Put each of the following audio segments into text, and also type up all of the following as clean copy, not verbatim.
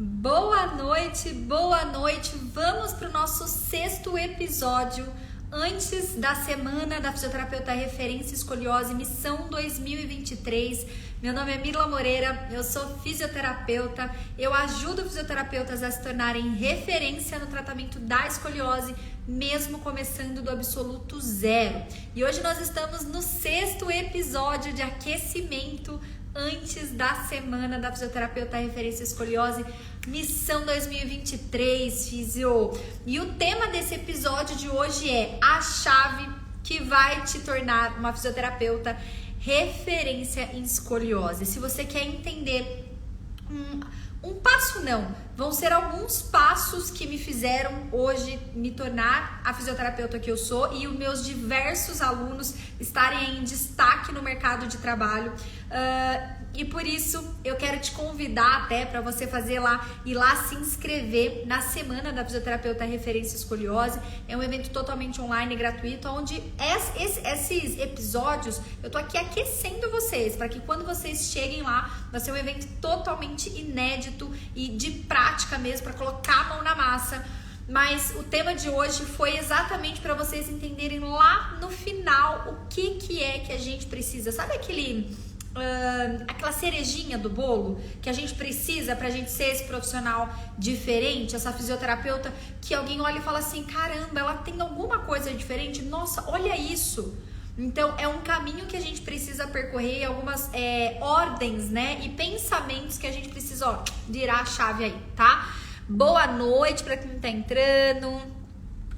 Boa noite, boa noite. Vamos para o nosso 6º episódio antes da Semana da Fisioterapeuta Referência Escoliose Missão 2023. Meu nome é Mirla Moreira, eu sou fisioterapeuta. Eu ajudo fisioterapeutas a se tornarem referência no tratamento da escoliose, mesmo começando do absoluto zero. E hoje nós estamos no 6º episódio de aquecimento antes da Semana da Fisioterapeuta Referência Escoliose Missão 2023, Fisio. E o tema desse episódio de hoje é a chave que vai te tornar uma fisioterapeuta referência em escoliose. Se você quer entender um passo não, vão ser alguns passos que me fizeram hoje me tornar a fisioterapeuta que eu sou e os meus diversos alunos estarem em destaque no mercado de trabalho. E por isso eu quero te convidar até para você ir lá se inscrever na Semana da Fisioterapeuta Referência Escoliose. É um evento totalmente online e gratuito, onde esses episódios eu tô aqui aquecendo vocês, para que quando vocês cheguem lá, vai ser um evento totalmente inédito e de prática mesmo, para colocar a mão na massa. Mas o tema de hoje foi exatamente para vocês entenderem lá no final o que é que a gente precisa. Sabe aquela cerejinha do bolo que a gente precisa pra gente ser esse profissional diferente, essa fisioterapeuta que alguém olha e fala assim, caramba, ela tem alguma coisa diferente, nossa, olha isso. Então é um caminho que a gente precisa percorrer, algumas ordens, né, e pensamentos que a gente precisa, virar a chave aí, tá? Boa noite pra quem tá entrando.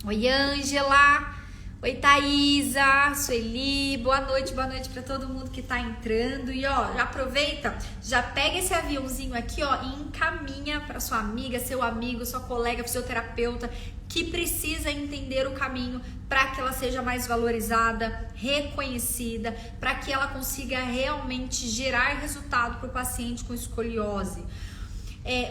Oi, Ângela. Oi, Thaisa, Sueli, boa noite para todo mundo que tá entrando. E ó, já aproveita, já pega esse aviãozinho aqui, ó, e encaminha para sua amiga, seu amigo, sua colega fisioterapeuta que precisa entender o caminho para que ela seja mais valorizada, reconhecida, para que ela consiga realmente gerar resultado para o paciente com escoliose.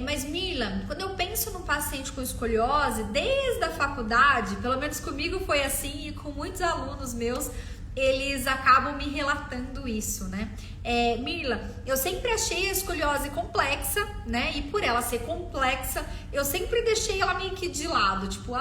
Mas Mirla, quando eu penso num paciente com escoliose, desde a faculdade, pelo menos comigo foi assim e com muitos alunos meus, eles acabam me relatando isso, né? Mirla, eu sempre achei a escoliose complexa, né? E por ela ser complexa, eu sempre deixei ela meio que de lado, tipo,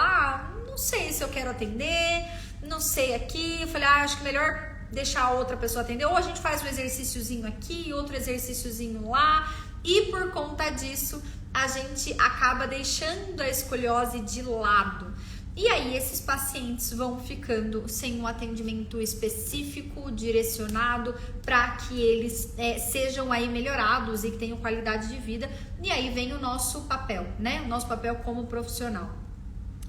não sei se eu quero atender, não sei aqui. Eu falei, acho que melhor deixar a outra pessoa atender, ou a gente faz um exercíciozinho aqui, outro exercíciozinho lá. E por conta disso, a gente acaba deixando a escoliose de lado. E aí, esses pacientes vão ficando sem um atendimento específico, direcionado, para que eles sejam aí melhorados e que tenham qualidade de vida. E aí vem o nosso papel, né? O nosso papel como profissional.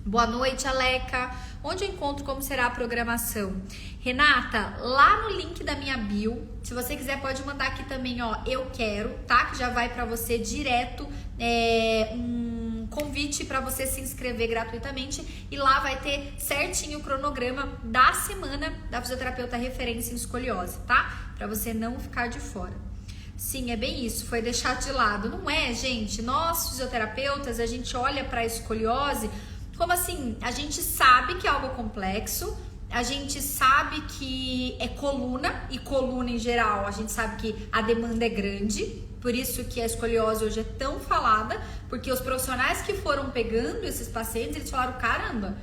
Boa noite, Aleca. Onde eu encontro como será a programação? Renata, lá no link da minha bio, se você quiser pode mandar aqui também, ó, eu quero, tá? Que já vai para você direto um convite para você se inscrever gratuitamente e lá vai ter certinho o cronograma da Semana da Fisioterapeuta Referência em Escoliose, tá? Para você não ficar de fora. Sim, é bem isso, foi deixar de lado. Não é, gente? Nós, fisioterapeutas, a gente olha para a escoliose como assim, a gente sabe que é algo complexo, a gente sabe que é coluna, e coluna em geral, a gente sabe que a demanda é grande, por isso que a escoliose hoje é tão falada, porque os profissionais que foram pegando esses pacientes, eles falaram, caramba,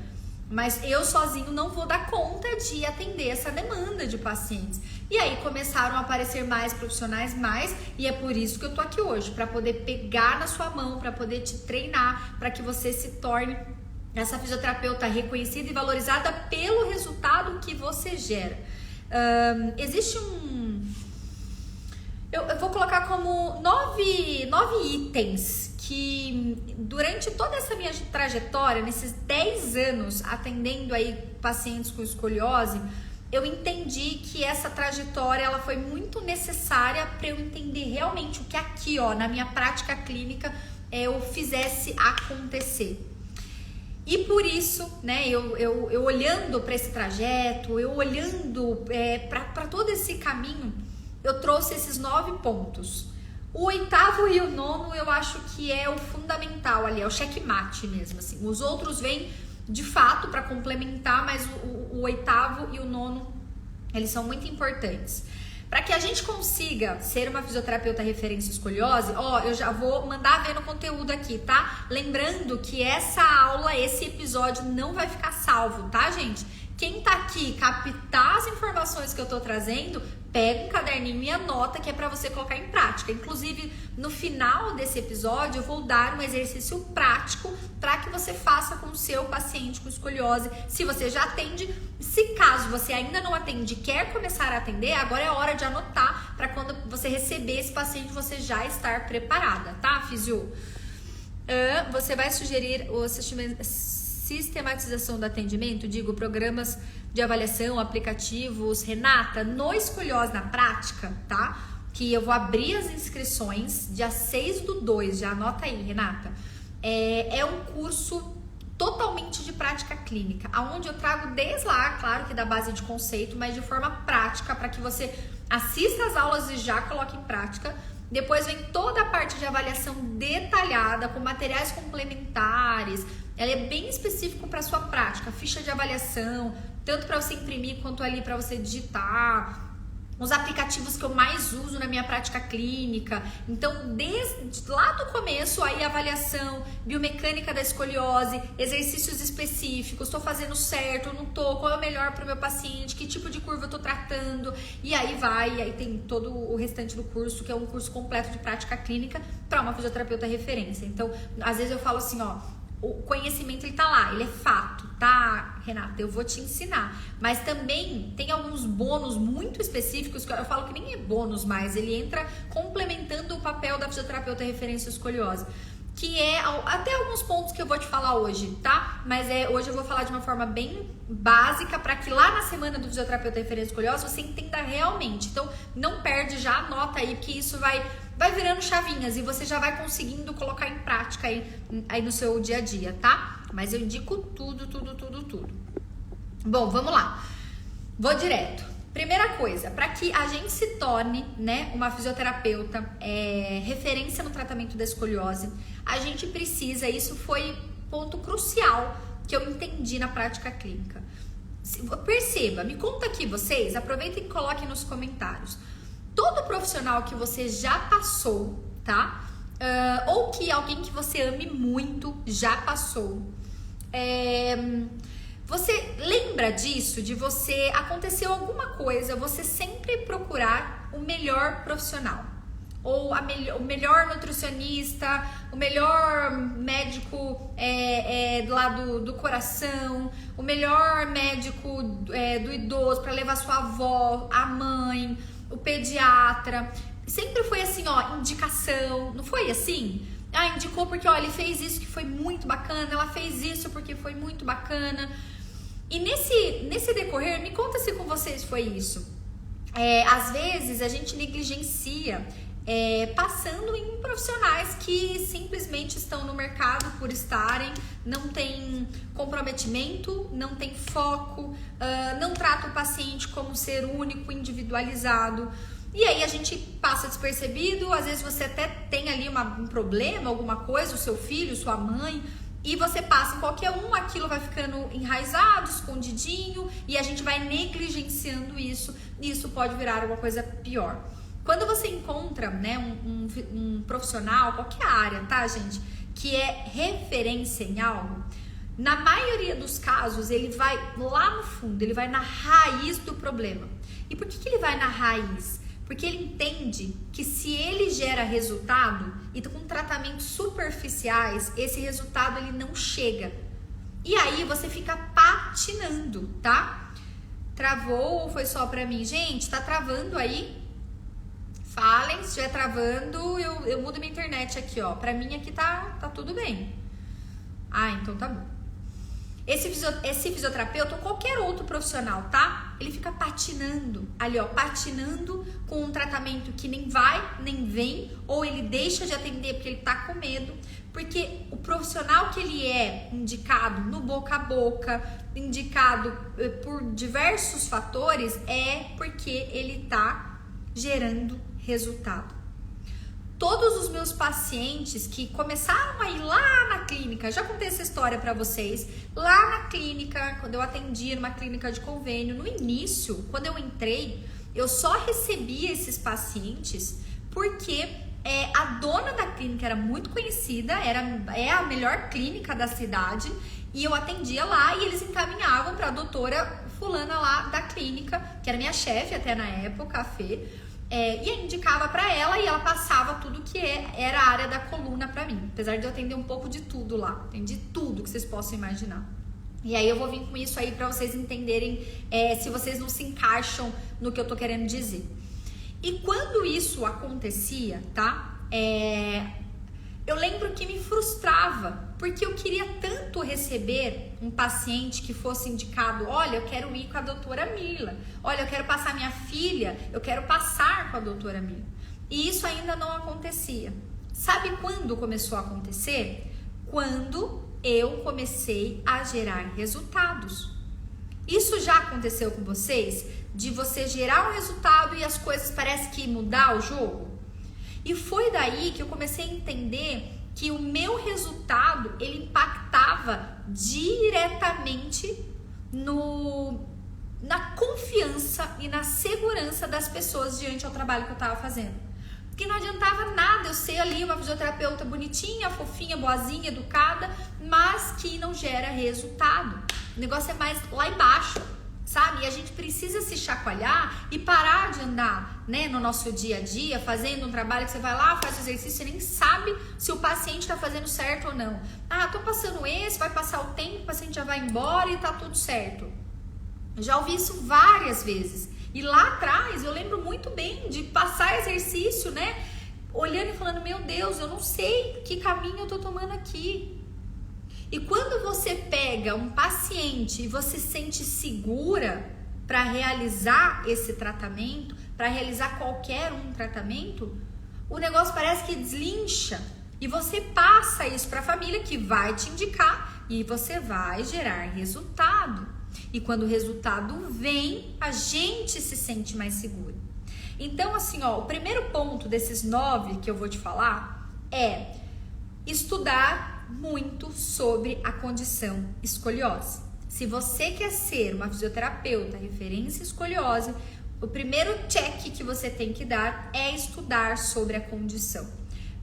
mas eu sozinho não vou dar conta de atender essa demanda de pacientes. E aí começaram a aparecer mais profissionais, e é por isso que eu tô aqui hoje, para poder pegar na sua mão, para poder te treinar, para que você se torne essa fisioterapeuta reconhecida e valorizada pelo resultado que você gera. Existe eu vou colocar como nove itens que durante toda essa minha trajetória, nesses 10 anos atendendo aí pacientes com escoliose, eu entendi que essa trajetória ela foi muito necessária para eu entender realmente o que aqui, ó, na minha prática clínica, eu fizesse acontecer. E por isso, né, eu olhando para esse trajeto, eu olhando para todo esse caminho, eu trouxe esses 9 pontos. O 8º e o 9º eu acho que é o fundamental ali, é o checkmate mesmo, assim. Os outros vêm de fato para complementar, mas o 8º e o 9º, eles são muito importantes. Para que a gente consiga ser uma fisioterapeuta referência escoliose, ó, eu já vou mandar ver no conteúdo aqui, tá? Lembrando que essa aula, esse episódio não vai ficar salvo, tá, gente? Quem tá aqui captar as informações que eu tô trazendo, pega um caderninho e anota, que é para você colocar em prática. Inclusive, no final desse episódio, eu vou dar um exercício prático para que você faça com o seu paciente com escoliose. Se você já atende, se caso você ainda não atende e quer começar a atender, agora é hora de anotar para quando você receber esse paciente, você já estar preparada, tá, fisio? Você vai sugerir o sistematização do atendimento, digo, programas de avaliação, aplicativos, Renata, no escoliose na prática, tá? Que eu vou abrir as inscrições dia 6/2, já anota aí, Renata. É um curso totalmente de prática clínica, onde eu trago desde lá, claro que da base de conceito, mas de forma prática, para que você assista as aulas e já coloque em prática. Depois vem toda a parte de avaliação detalhada, com materiais complementares. Ela é bem específico para sua prática, ficha de avaliação, tanto para você imprimir quanto ali para você digitar. Os aplicativos que eu mais uso na minha prática clínica. Então, desde lá do começo, aí avaliação, biomecânica da escoliose, exercícios específicos, estou fazendo certo, não estou, qual é o melhor para o meu paciente, que tipo de curva eu estou tratando, e aí tem todo o restante do curso, que é um curso completo de prática clínica para uma fisioterapeuta referência. Então, às vezes eu falo assim, ó, o conhecimento ele tá lá, ele é fato, tá, Renata? Eu vou te ensinar. Mas também tem alguns bônus muito específicos, que eu falo que nem é bônus mais, ele entra complementando o papel da fisioterapeuta referência escoliose, que é até alguns pontos que eu vou te falar hoje, tá? Mas hoje eu vou falar de uma forma bem básica, para que lá na semana do fisioterapeuta referência escoliose você entenda realmente. Então, não perde, já anota aí, porque isso vai virando chavinhas e você já vai conseguindo colocar em prática aí no seu dia a dia, tá? Mas eu indico tudo. Bom, vamos lá. Vou direto. Primeira coisa, para que a gente se torne, né, uma fisioterapeuta referência no tratamento da escoliose, a gente precisa, isso foi ponto crucial que eu entendi na prática clínica. Perceba, me conta aqui vocês, aproveitem e coloquem nos comentários. Todo profissional que você já passou, tá? Ou que alguém que você ame muito já passou. Você lembra disso? De você, aconteceu alguma coisa, você sempre procurar o melhor profissional. Ou o melhor nutricionista, o melhor médico lá do coração, o melhor médico do idoso para levar sua avó, a mãe, o pediatra. Sempre foi assim, ó, indicação, não foi assim? Ah, indicou porque, ó, ele fez isso que foi muito bacana, ela fez isso porque foi muito bacana. E nesse decorrer, me conta se com vocês foi isso. Às vezes a gente negligencia passando em profissionais que simplesmente estão no mercado por estarem, não tem comprometimento, não tem foco, não trata o paciente como ser único, individualizado. E aí a gente passa despercebido, às vezes você até tem ali um problema, alguma coisa, o seu filho, sua mãe, e você passa em qualquer um, aquilo vai ficando enraizado, escondidinho, e a gente vai negligenciando isso, e isso pode virar uma coisa pior. Quando você encontra, né, um profissional, qualquer área, tá, gente, que é referência em algo, na maioria dos casos, ele vai lá no fundo, ele vai na raiz do problema. E por que ele vai na raiz? Porque ele entende que se ele gera resultado e com tratamentos superficiais, esse resultado ele não chega. E aí você fica patinando, tá? Travou ou foi só pra mim? Gente, tá travando aí? Falem, se estiver travando, eu mudo minha internet aqui, ó. Pra mim aqui tá tudo bem. Ah, então tá bom. Esse fisioterapeuta ou qualquer outro profissional, tá? Ele fica patinando ali, ó, patinando com um tratamento que nem vai, nem vem, ou ele deixa de atender porque ele tá com medo, porque o profissional que ele é indicado no boca a boca, indicado por diversos fatores, é porque ele tá gerando resultado. Todos os meus pacientes que começaram a ir lá na clínica, já contei essa história pra vocês, lá na clínica, quando eu atendia numa clínica de convênio, no início, quando eu entrei, Eu só recebia esses pacientes porque a dona da clínica era muito conhecida, é a melhor clínica da cidade, e eu atendia lá e eles encaminhavam para a doutora fulana lá da clínica, que era minha chefe até na época, a Fê, e eu indicava para ela e ela passava tudo que era a área da coluna para mim, apesar de eu atender um pouco de tudo lá, atendi tudo que vocês possam imaginar. E aí eu vou vir com isso aí para vocês entenderem se vocês não se encaixam no que eu tô querendo dizer. E quando isso acontecia, tá? Eu lembro que me frustrava, porque eu queria tanto receber um paciente que fosse indicado, olha, eu quero ir com a doutora Mila, olha, eu quero passar minha filha, eu quero passar com a doutora Mila. E isso ainda não acontecia. Sabe quando começou a acontecer? Quando eu comecei a gerar resultados. Isso já aconteceu com vocês? De você gerar um resultado e as coisas parecem que mudar o jogo? E foi daí que eu comecei a entender que o meu resultado, ele impactava diretamente na confiança e na segurança das pessoas diante ao trabalho que eu estava fazendo. Porque não adiantava nada eu ser ali uma fisioterapeuta bonitinha, fofinha, boazinha, educada, mas que não gera resultado. O negócio é mais lá embaixo, sabe? E a gente precisa se chacoalhar e parar de andar, né, no nosso dia a dia, fazendo um trabalho que você vai lá, faz o exercício e nem sabe se o paciente está fazendo certo ou não. Ah, tô passando esse, vai passar o tempo, o paciente já vai embora e tá tudo certo. Eu já ouvi isso várias vezes. E lá atrás, eu lembro muito bem de passar exercício, né? Olhando e falando, meu Deus, eu não sei que caminho eu tô tomando aqui. E quando você pega um paciente e você se sente segura para realizar esse tratamento, para realizar qualquer tratamento, o negócio parece que deslincha. E você passa isso para a família que vai te indicar e você vai gerar resultado. E quando o resultado vem, a gente se sente mais seguro. Então, assim, ó, o primeiro ponto desses 9 que eu vou te falar é estudar muito sobre a condição escoliose. Se você quer ser uma fisioterapeuta referência em escoliose, o primeiro check que você tem que dar é estudar sobre a condição.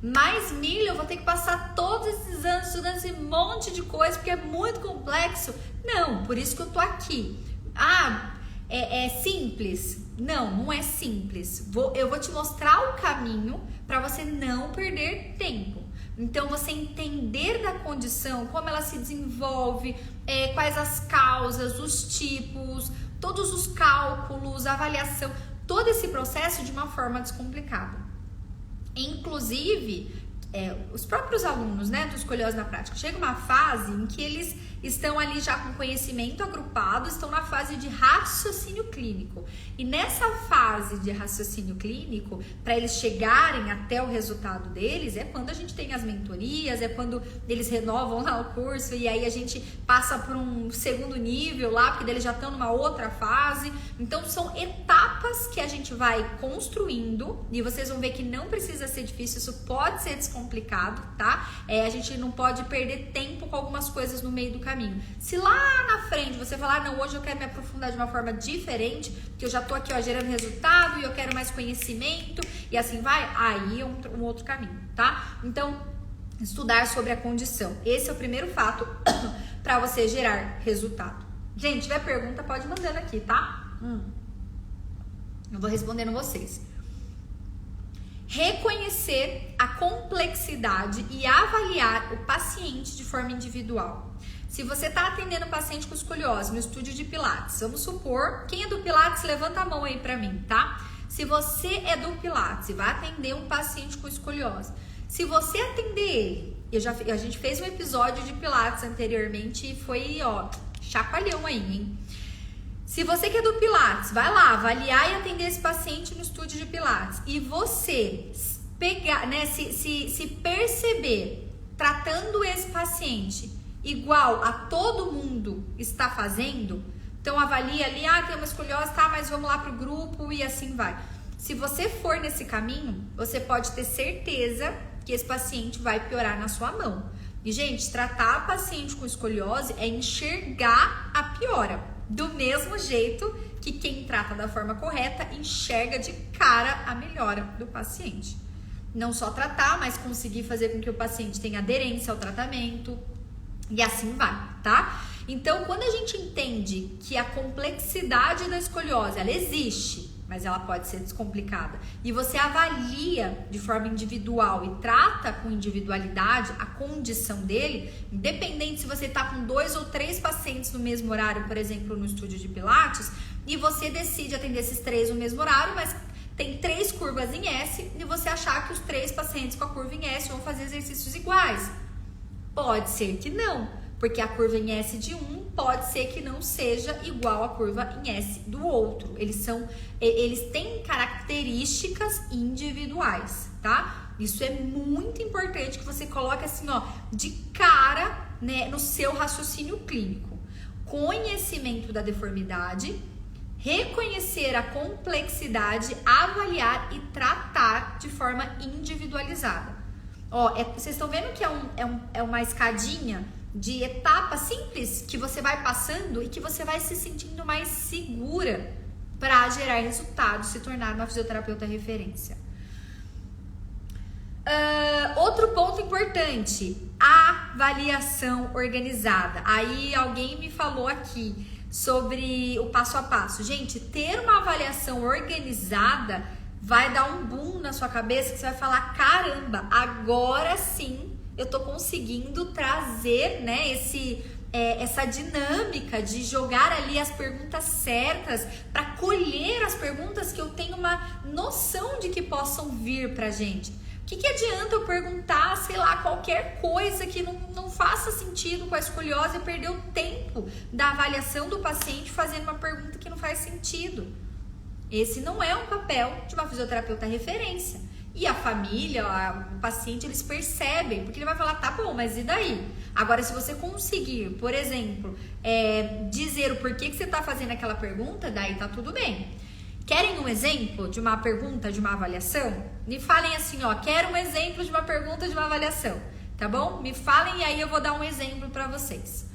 Mas, Mila, eu vou ter que passar todos esses anos estudando esse monte de coisa porque é muito complexo. Não, por isso que eu tô aqui. Ah, é simples? Não, não é simples. Eu vou te mostrar o caminho para você não perder tempo. Então, você entender da condição, como ela se desenvolve, quais as causas, os tipos, todos os cálculos, a avaliação, todo esse processo de uma forma descomplicada. Inclusive, os próprios alunos, né, do Escoliose na Prática, chega uma fase em que eles estão ali já com conhecimento agrupado, estão na fase de raciocínio clínico. E nessa fase de raciocínio clínico, para eles chegarem até o resultado deles, é quando a gente tem as mentorias, é quando eles renovam lá o curso e aí a gente passa por um segundo nível lá, porque eles já estão numa outra fase. Então, são etapas que a gente vai construindo e vocês vão ver que não precisa ser difícil, isso pode ser descomplicado, tá? A gente não pode perder tempo com algumas coisas no meio do caminho. Se lá na frente você falar, não, hoje eu quero me aprofundar de uma forma diferente, que eu já tô aqui, ó, gerando resultado e eu quero mais conhecimento e assim vai, aí é um outro caminho, tá? Então, estudar sobre a condição. Esse é o primeiro fato para você gerar resultado. Gente, se tiver pergunta, pode mandando aqui, tá? Eu vou respondendo vocês. Reconhecer a complexidade e avaliar o paciente de forma individual. Se você está atendendo um paciente com escoliose no estúdio de Pilates, vamos supor, quem é do Pilates, levanta a mão aí para mim, tá? Se você é do Pilates e vai atender um paciente com escoliose, se você atender ele, a gente fez um episódio de Pilates anteriormente e foi, ó, chacoalhão aí, hein? Se você que é do Pilates, vai lá avaliar e atender esse paciente no estúdio de Pilates e você pegar, né, se perceber tratando esse paciente igual a todo mundo está fazendo, então avalia ali, tem uma escoliose, tá, mas vamos lá pro grupo e assim vai. Se você for nesse caminho, você pode ter certeza que esse paciente vai piorar na sua mão. E, gente, tratar paciente com escoliose é enxergar a piora. Do mesmo jeito que quem trata da forma correta enxerga de cara a melhora do paciente. Não só tratar, mas conseguir fazer com que o paciente tenha aderência ao tratamento e assim vai, tá? Então, quando a gente entende que a complexidade da escoliose, ela existe, mas ela pode ser descomplicada, e você avalia de forma individual e trata com individualidade a condição dele, independente se você está com 2 ou 3 pacientes no mesmo horário, por exemplo, no estúdio de Pilates, e você decide atender esses 3 no mesmo horário, mas tem 3 curvas em S, e você achar que os 3 pacientes com a curva em S vão fazer exercícios iguais. Pode ser que não, porque a curva em S de um pode ser que não seja igual à curva em S do outro. Eles têm características individuais, tá? Isso é muito importante que você coloque assim, ó, de cara, né, no seu raciocínio clínico. Conhecimento da deformidade, reconhecer a complexidade, avaliar e tratar de forma individualizada. Ó, vocês estão vendo que é uma escadinha de etapas simples que você vai passando e que você vai se sentindo mais segura para gerar resultados, se tornar uma fisioterapeuta referência. Outro ponto importante, avaliação organizada. Aí alguém me falou aqui sobre o passo a passo. Gente, ter uma avaliação organizada vai dar um boom na sua cabeça que você vai falar, caramba, agora sim eu tô conseguindo trazer, né, essa dinâmica de jogar ali as perguntas certas para colher as perguntas que eu tenho uma noção de que possam vir pra gente. O que adianta eu perguntar, sei lá, qualquer coisa que não faça sentido com a escoliose e perder o tempo da avaliação do paciente fazendo uma pergunta que não faz sentido? Esse não é um papel de uma fisioterapeuta referência. E a família, o paciente, eles percebem, porque ele vai falar, tá bom, mas e daí? Agora, se você conseguir, por exemplo, dizer o porquê que você tá fazendo aquela pergunta, daí tá tudo bem. Querem um exemplo de uma pergunta, de uma avaliação? Me falem assim, ó, quero um exemplo de uma pergunta, de uma avaliação, tá bom? Me falem e aí eu vou dar um exemplo para vocês.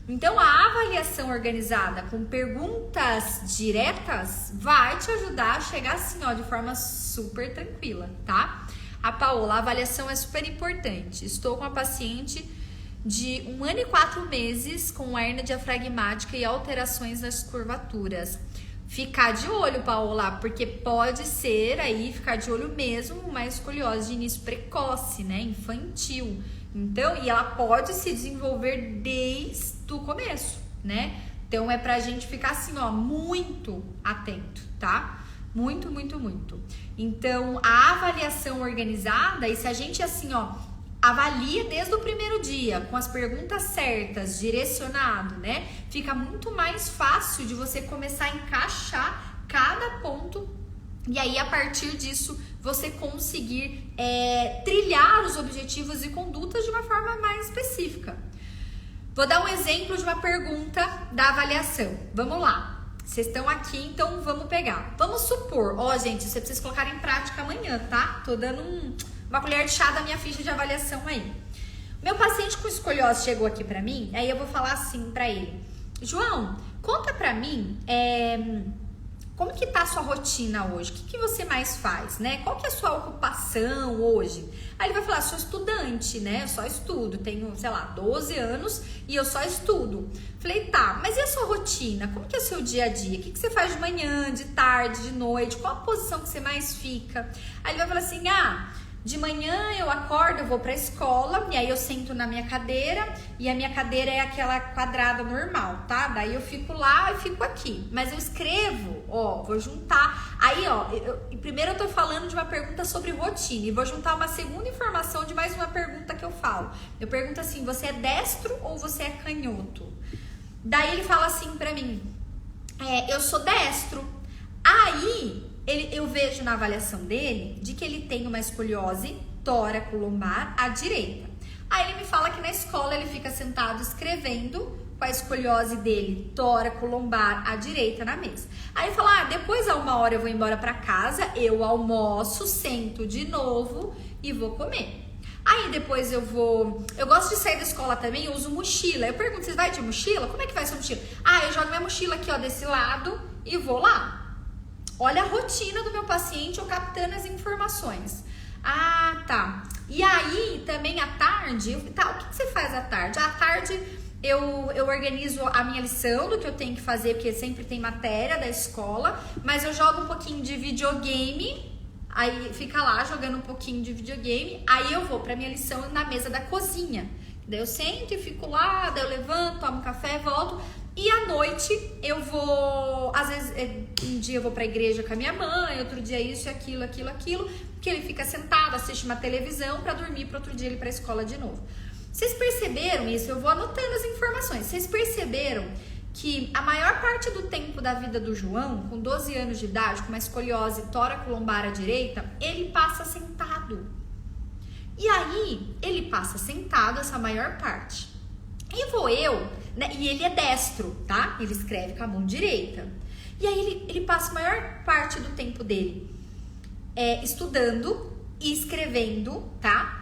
Então, a avaliação organizada com perguntas diretas vai te ajudar a chegar assim, ó, de forma super tranquila, tá? A Paola, a avaliação é super importante. Estou com uma paciente de 1 ano e 4 meses com hérnia diafragmática e alterações nas curvaturas. Ficar de olho, Paola, porque pode ser aí, ficar de olho mesmo, uma escoliose de início precoce, né, infantil. Então, e ela pode se desenvolver desde o começo, né? Então, é pra gente ficar assim, ó, muito atento, tá? Muito, muito, muito. Então, a avaliação organizada, e se a gente assim, ó, avalia desde o primeiro dia, com as perguntas certas, direcionado, né? Fica muito mais fácil de você começar a encaixar cada ponto e aí, a partir disso, você conseguir trilhar os objetivos e condutas de uma forma mais específica. Vou dar um exemplo de uma pergunta da avaliação. Vamos lá. Vocês estão aqui, então vamos pegar. Vamos supor, ó, gente, você precisa colocar em prática amanhã, tá? Tô dando uma colher de chá da minha ficha de avaliação aí. Meu paciente com escoliose chegou aqui pra mim, aí eu vou falar assim pra ele: João, conta pra mim, como que tá a sua rotina hoje? O que você mais faz, né? Qual que é a sua ocupação hoje? Aí ele vai falar, sou estudante, né? Eu só estudo, tenho, sei lá, 12 anos e eu só estudo. Falei, tá, mas e a sua rotina? Como que é o seu dia a dia? O que você faz de manhã, de tarde, de noite? Qual a posição que você mais fica? Aí ele vai falar assim, de manhã eu acordo, eu vou pra escola e aí eu sento na minha cadeira e a minha cadeira é aquela quadrada normal, tá? Daí eu fico lá e fico aqui. Mas eu escrevo, ó, vou juntar. Aí, ó, primeiro eu tô falando de uma pergunta sobre rotina e vou juntar uma segunda informação de mais uma pergunta que eu falo. Eu pergunto assim, você é destro ou você é canhoto? Daí ele fala assim pra mim, eu sou destro. Aí eu vejo na avaliação dele de que ele tem uma escoliose tóraco-lombar à direita. Aí ele me fala que na escola ele fica sentado escrevendo com a escoliose dele tóraco-lombar à direita na mesa. Aí ele fala, depois a 1 hora eu vou embora pra casa, eu almoço, sento de novo e vou comer. Aí depois eu gosto de sair da escola também, eu uso mochila. Eu pergunto, você vai de mochila? Como é que vai sua mochila? Eu jogo minha mochila aqui, ó, desse lado e vou lá. Olha a rotina do meu paciente, eu captando as informações. Ah, tá. E aí, também à tarde, o que você faz à tarde? À tarde eu organizo a minha lição do que eu tenho que fazer, porque sempre tem matéria da escola, mas eu jogo um pouquinho de videogame, aí fica lá jogando um pouquinho de videogame, aí eu vou pra minha lição na mesa da cozinha. Daí eu sento e fico lá, daí eu levanto, tomo café, volto. E à noite eu vou, às vezes, um dia eu vou pra igreja com a minha mãe, outro dia isso, aquilo, que ele fica sentado, assiste uma televisão pra dormir, pro outro dia ele ir pra escola de novo. Vocês perceberam isso? Eu vou anotando as informações. Vocês perceberam que a maior parte do tempo da vida do João, com 12 anos de idade, com uma escoliose tóraco-lombar à direita, ele passa sentado. E aí, ele passa sentado essa maior parte. E vou eu, né? E ele é destro, tá? Ele escreve com a mão direita. E aí, ele passa a maior parte do tempo dele estudando e escrevendo, tá?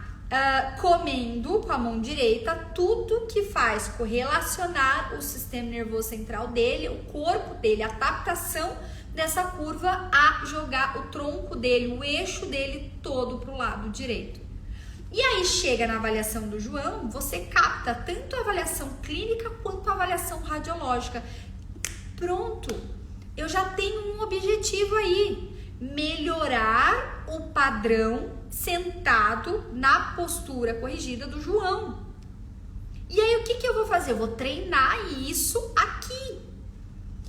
Comendo com a mão direita, tudo que faz correlacionar o sistema nervoso central dele, o corpo dele, a adaptação dessa curva a jogar o tronco dele, o eixo dele todo pro lado direito. E aí chega na avaliação do João, você capta tanto a avaliação clínica quanto a avaliação radiológica. Pronto, eu já tenho um objetivo aí, melhorar o padrão sentado na postura corrigida do João. E aí o que eu vou fazer? Eu vou treinar isso aqui.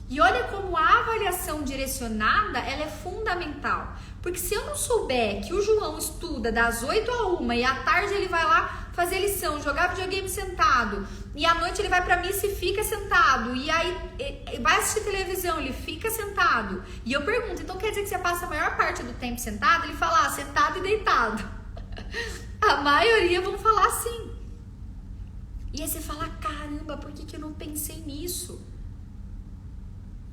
E olha como a avaliação direcionada, ela é fundamental. Porque se eu não souber que o João estuda das 8 a 1 e à tarde ele vai lá fazer lição, jogar videogame sentado, e à noite ele vai pra missa e fica sentado, e aí vai assistir televisão, ele fica sentado. E eu pergunto, então quer dizer que você passa a maior parte do tempo sentado? Ele fala, sentado e deitado. A maioria vão falar assim. E aí você fala, caramba, por que eu não pensei nisso?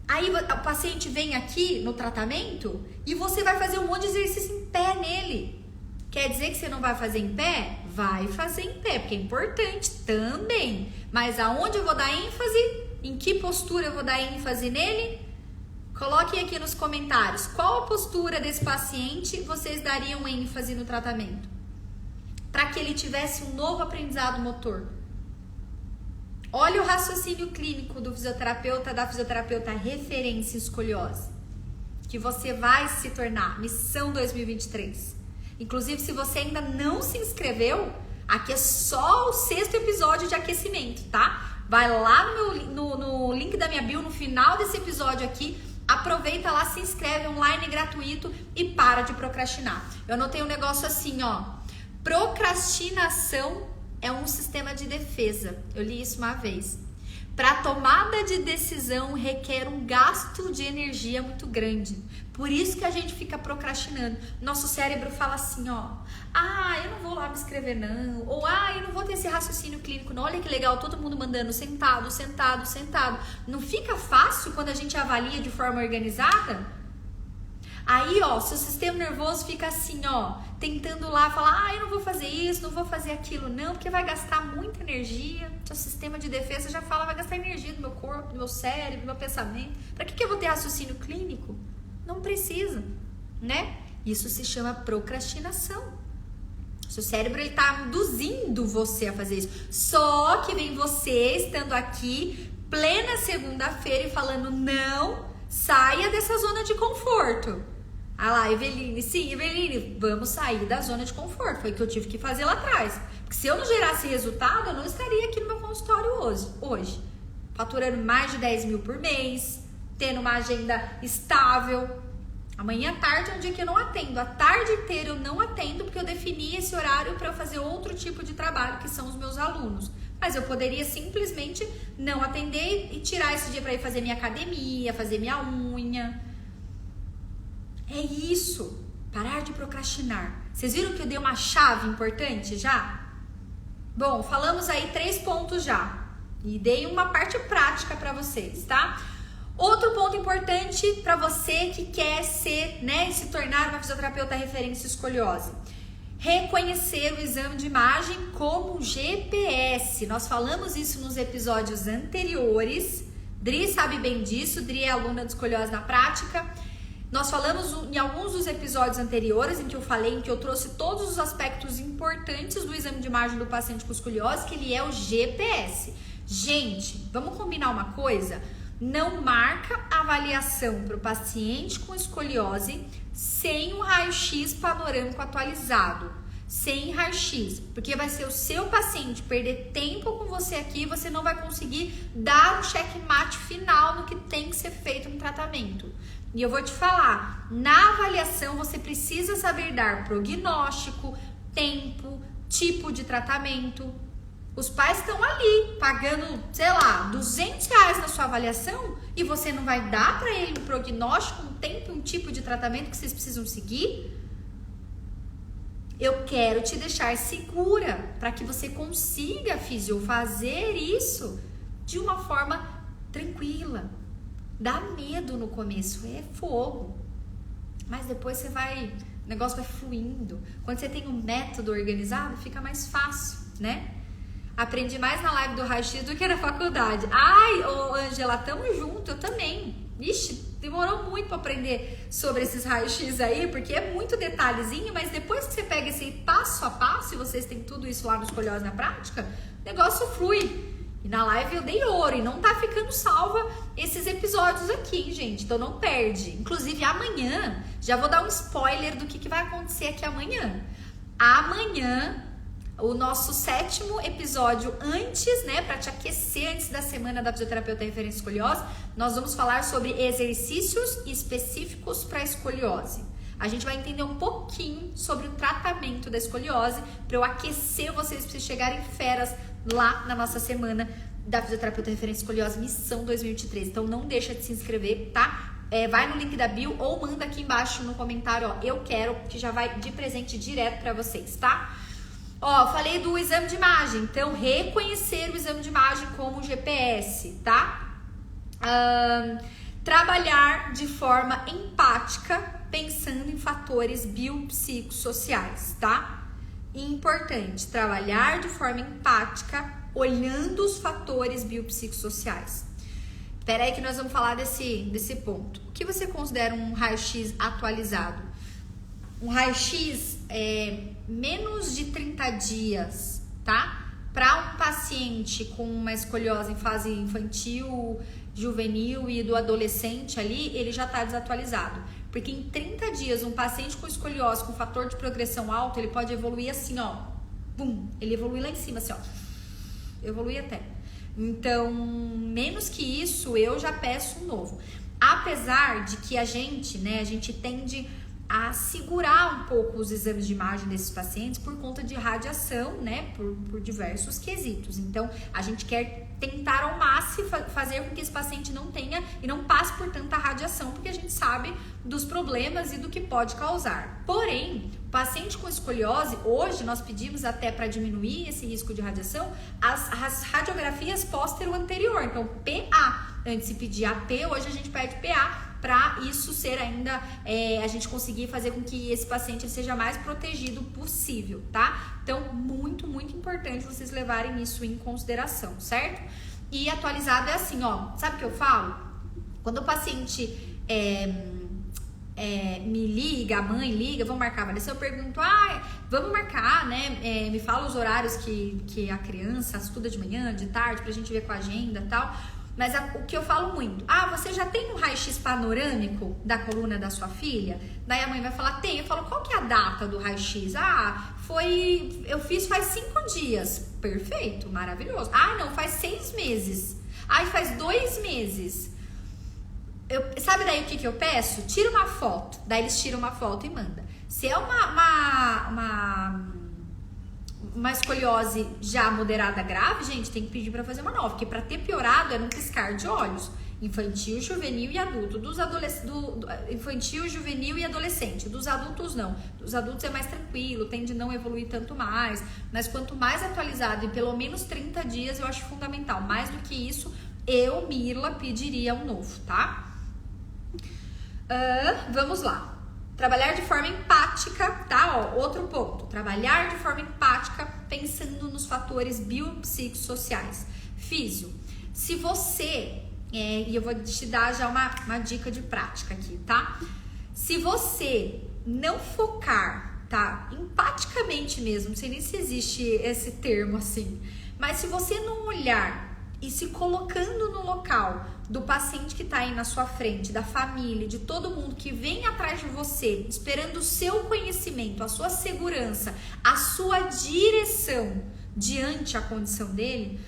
Aí o paciente vem aqui no tratamento e você vai fazer um monte de exercício em pé nele. Quer dizer que você não vai fazer em pé? Vai fazer em pé, porque é importante também. Mas aonde eu vou dar ênfase? Em que postura eu vou dar ênfase nele? Coloquem aqui nos comentários. Qual a postura desse paciente vocês dariam ênfase no tratamento? Para que ele tivesse um novo aprendizado motor. Olha o raciocínio clínico do fisioterapeuta, da fisioterapeuta referência em escoliose, que você vai se tornar, missão 2023. Inclusive, se você ainda não se inscreveu, aqui é só o 6º episódio de aquecimento, tá? Vai lá no link da minha bio, no final desse episódio aqui, aproveita lá, se inscreve online gratuito e para de procrastinar. Eu anotei um negócio assim, ó, procrastinação é um sistema de defesa. Eu li isso uma vez. Para tomada de decisão requer um gasto de energia muito grande. Por isso que a gente fica procrastinando. Nosso cérebro fala assim, ó, eu não vou lá me inscrever não, ou eu não vou ter esse raciocínio clínico não. Olha que legal, todo mundo mandando sentado. Não fica fácil quando a gente avalia de forma organizada? Aí, ó, seu sistema nervoso fica assim, ó, tentando lá falar, eu não vou fazer isso, não vou fazer aquilo, não, porque vai gastar muita energia. Seu sistema de defesa já fala, vai gastar energia do meu corpo, do meu cérebro, do meu pensamento. Pra que eu vou ter raciocínio clínico? Não precisa, né? Isso se chama procrastinação. Seu cérebro, ele tá induzindo você a fazer isso. Só que vem você estando aqui, plena segunda-feira, e falando, não, saia dessa zona de conforto. Ah lá, Eveline, sim, Eveline, vamos sair da zona de conforto. Foi o que eu tive que fazer lá atrás. Porque se eu não gerasse resultado, eu não estaria aqui no meu consultório hoje. Faturando mais de 10 mil por mês, tendo uma agenda estável. Amanhã à tarde é um dia que eu não atendo. A tarde inteira eu não atendo, porque eu defini esse horário para eu fazer outro tipo de trabalho, que são os meus alunos. Mas eu poderia simplesmente não atender e tirar esse dia para ir fazer minha academia, fazer minha unha. É isso, parar de procrastinar. Vocês viram que eu dei uma chave importante já? Bom, falamos aí 3 pontos já. E dei uma parte prática para vocês, tá? Outro ponto importante para você que quer ser, se tornar uma fisioterapeuta referência em escoliose. Reconhecer o exame de imagem como GPS. Nós falamos isso nos episódios anteriores Dri sabe bem disso, Dri é aluna de escoliose na prática. Nós falamos em alguns dos episódios anteriores em que eu falei, em que eu trouxe todos os aspectos importantes do exame de imagem do paciente com escoliose, que ele é o GPS. Gente, vamos combinar uma coisa? Não marca avaliação para o paciente com escoliose sem um raio-x panorâmico atualizado, sem raio-x, porque vai ser o seu paciente perder tempo com você aqui e você não vai conseguir dar um checkmate final no que tem que ser feito no tratamento. E eu vou te falar, na avaliação você precisa saber dar prognóstico, tempo, tipo de tratamento. Os pais estão ali pagando, sei lá, R$200 na sua avaliação e você não vai dar para ele um prognóstico, um tempo, um tipo de tratamento que vocês precisam seguir? Eu quero te deixar segura para que você consiga, fisio, fazer isso de uma forma tranquila. Dá medo no começo, é fogo. Mas depois o negócio vai fluindo. Quando você tem um método organizado, fica mais fácil, né? Aprendi mais na live do raio-x do que na faculdade. Ai, ô Angela, tamo junto, eu também. Ixi, demorou muito para aprender sobre esses raios-x aí, porque é muito detalhezinho, mas depois que você pega esse passo a passo, e vocês têm tudo isso lá no Escoliose na Prática, o negócio flui. E na live eu dei ouro, e não tá ficando salva esses episódios aqui, gente, então não perde. Inclusive amanhã, já vou dar um spoiler do que vai acontecer aqui amanhã. Amanhã, o nosso 7º episódio antes, né, para te aquecer antes da semana da fisioterapeuta referência escoliose, nós vamos falar sobre exercícios específicos para escoliose. A gente vai entender um pouquinho sobre o tratamento da escoliose para eu aquecer vocês para vocês chegarem feras lá na nossa semana da fisioterapeuta referência escoliose missão 2023. Então não deixa de se inscrever, tá? Vai no link da bio ou manda aqui embaixo no comentário, ó, eu quero, que já vai de presente direto para vocês, tá? Ó, falei do exame de imagem, então reconhecer o exame de imagem como GPS, tá? Trabalhar de forma empática, pensando em fatores biopsicossociais, tá? Importante, trabalhar de forma empática, olhando os fatores biopsicossociais. Espera aí que nós vamos falar desse ponto. O que você considera um raio-x atualizado? Um raio-x menos de 30 dias, tá? Para um paciente com uma escoliose em fase infantil, juvenil e do adolescente ali, ele já está desatualizado. Porque em 30 dias, um paciente com escoliose com fator de progressão alto, ele pode evoluir assim, ó. Bum! Ele evolui lá em cima, assim, ó. Evolui até. Então, menos que isso, eu já peço um novo. Apesar de que a gente tende a segurar um pouco os exames de imagem desses pacientes por conta de radiação, né, por diversos quesitos. Então, a gente quer tentar ao máximo fazer com que esse paciente não tenha e não passe por tanta radiação, porque a gente sabe dos problemas e do que pode causar. Porém, o paciente com escoliose, hoje nós pedimos até para diminuir esse risco de radiação, as radiografias póstero-anterior, então PA. Antes de pedir AP, hoje a gente pede PA, para isso ser ainda, a gente conseguir fazer com que esse paciente seja mais protegido possível, tá? Então, muito, muito importante vocês levarem isso em consideração, certo? E atualizado é assim, ó, sabe o que eu falo? Quando o paciente me liga, a mãe liga, vamos marcar a avaliação, eu pergunto, vamos marcar, né? Me fala os horários que a criança estuda de manhã, de tarde, pra gente ver com a agenda e tal. Mas o que eu falo muito, você já tem um raio-x panorâmico da coluna da sua filha? Daí a mãe vai falar, tem. Eu falo, qual que é a data do raio-x? Eu fiz faz 5 dias. Perfeito, maravilhoso. Não, faz 6 meses. Faz 2 meses. Sabe daí o que eu peço? Tira uma foto. Daí eles tiram uma foto e mandam. Se é uma escoliose já moderada grave, gente, tem que pedir para fazer uma nova, porque para ter piorado é num piscar de olhos. Infantil, juvenil e adulto. Infantil, juvenil e adolescente. Dos adultos não. Dos adultos é mais tranquilo, tende a não evoluir tanto mais. Mas quanto mais atualizado e pelo menos 30 dias, eu acho fundamental. Mais do que isso, eu, Mirla, pediria um novo, tá? Vamos lá. Trabalhar de forma empática, tá? Outro ponto. Trabalhar de forma empática, pensando nos fatores biopsicossociais. Físio, se você e eu vou te dar já uma dica de prática aqui, tá? Se você não focar, tá? Empaticamente mesmo, não sei nem se existe esse termo assim, mas se você não olhar e se colocando no local do paciente que tá aí na sua frente, da família, de todo mundo que vem atrás de você, esperando o seu conhecimento, a sua segurança, a sua direção diante a condição dele,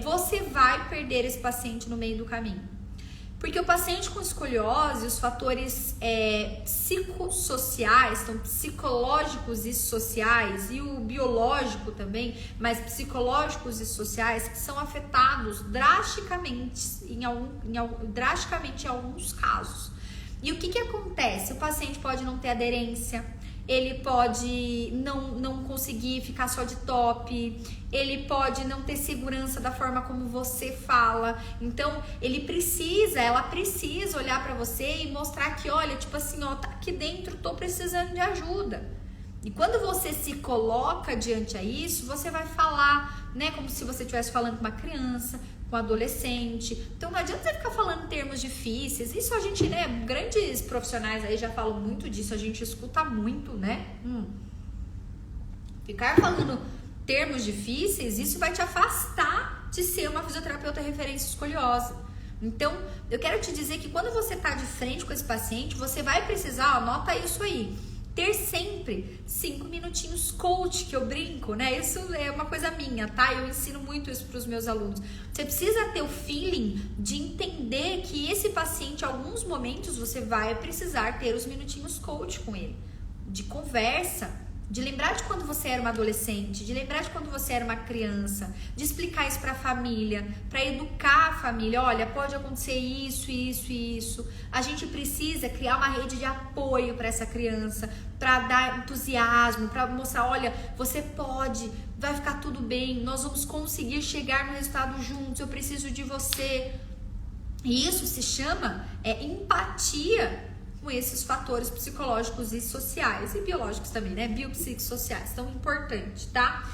você vai perder esse paciente no meio do caminho. Porque o paciente com escoliose, os fatores psicossociais, então psicológicos e sociais, e o biológico também, mas psicológicos e sociais, que são afetados drasticamente em alguns casos. E o que acontece? O paciente pode não ter aderência, ele pode não conseguir ficar só de top, ele pode não ter segurança da forma como você fala. Então, ela precisa olhar pra você e mostrar que, olha, tipo assim, ó, tá aqui dentro, tô precisando de ajuda. E quando você se coloca diante a isso, você vai falar, né, como se você estivesse falando com uma criança, com um adolescente. Então não adianta você ficar falando termos difíceis. Isso a gente, né, grandes profissionais aí já falam muito disso, a gente escuta muito, né? Ficar falando termos difíceis, isso vai te afastar de ser uma fisioterapeuta referência escoliose. Então, eu quero te dizer que quando você tá de frente com esse paciente, você vai precisar, anota isso aí, ter sempre 5 minutinhos coach, que eu brinco, né? Isso é uma coisa minha, tá? Eu ensino muito isso para os meus alunos. Você precisa ter o feeling de entender que esse paciente, em alguns momentos, você vai precisar ter os minutinhos coach com ele, de conversa, de lembrar de quando você era uma adolescente, de lembrar de quando você era uma criança, de explicar isso para a família, para educar a família. Olha, pode acontecer isso, isso e isso. A gente precisa criar uma rede de apoio para essa criança, para dar entusiasmo, para mostrar, olha, você pode, vai ficar tudo bem, nós vamos conseguir chegar no resultado juntos, eu preciso de você. E isso se chama empatia com esses fatores psicológicos e sociais, e biológicos também, né? Biopsicossociais, tão importante, tá?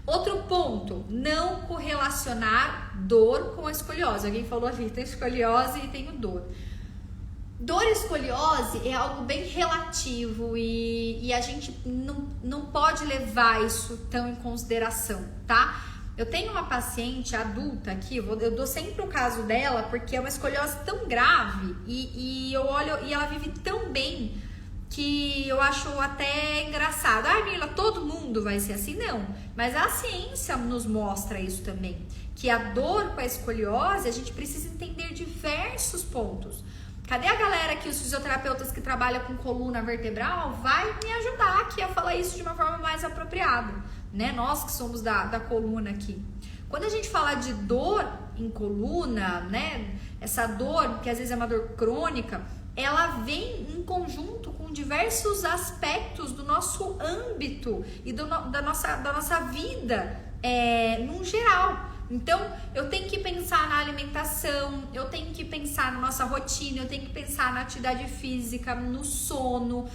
Outro ponto, não correlacionar dor com a escoliose. Alguém falou ali, tem escoliose e tenho dor. Dor e escoliose é algo bem relativo e a gente não pode levar isso tão em consideração, tá? Eu tenho uma paciente adulta aqui, eu dou sempre o caso dela, porque é uma escoliose tão grave e eu olho e ela vive tão bem que eu acho até engraçado. Ah, Mila, todo mundo vai ser assim? Não, mas a ciência nos mostra isso também, que a dor com a escoliose, a gente precisa entender diversos pontos. Cadê a galera aqui, os fisioterapeutas que trabalham com coluna vertebral? Vai me ajudar aqui a falar isso de uma forma mais apropriada, né? Nós que somos da coluna aqui. Quando a gente fala de dor em coluna, né? Essa dor, que às vezes é uma dor crônica, ela vem em conjunto com diversos aspectos do nosso âmbito e da nossa vida, num geral. Então, eu tenho que pensar na alimentação, eu tenho que pensar na nossa rotina, eu tenho que pensar na atividade física, no sono,